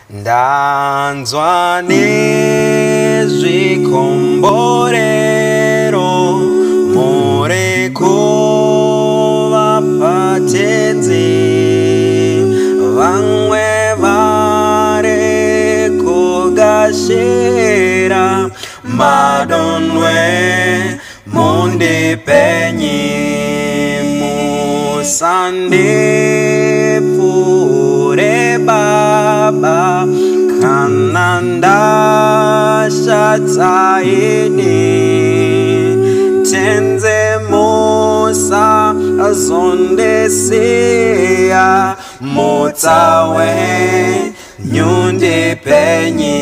Ndanzwa nezvikomborero mureko vapatenzi vamwe vari kugashira madonwe mundipenyi musandipfure baba kana ndashatsaini tenze musazondisiya mutsawe nyundipenyi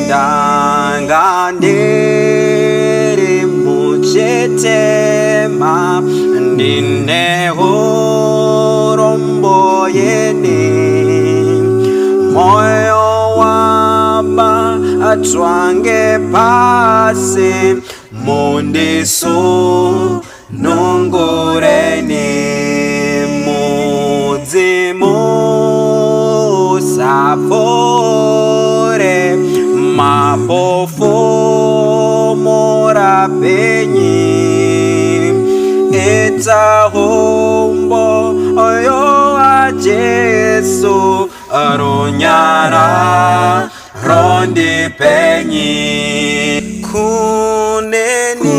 ndanga ndiri muchitema ndine urombo yeni moyo wabatwange pasi mundisunungureni mudzimu sapfure mapofu murapenyi itsahumbo oyo wa Jesu runyara rondipenyi kuneni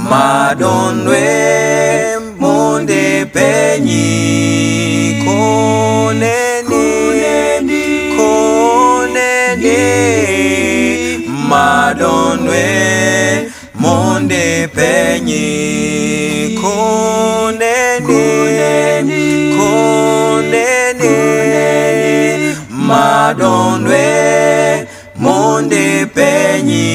madonwe mundipenyi kuneni madonwe mundipenyi kuneni madonwe mundipenyi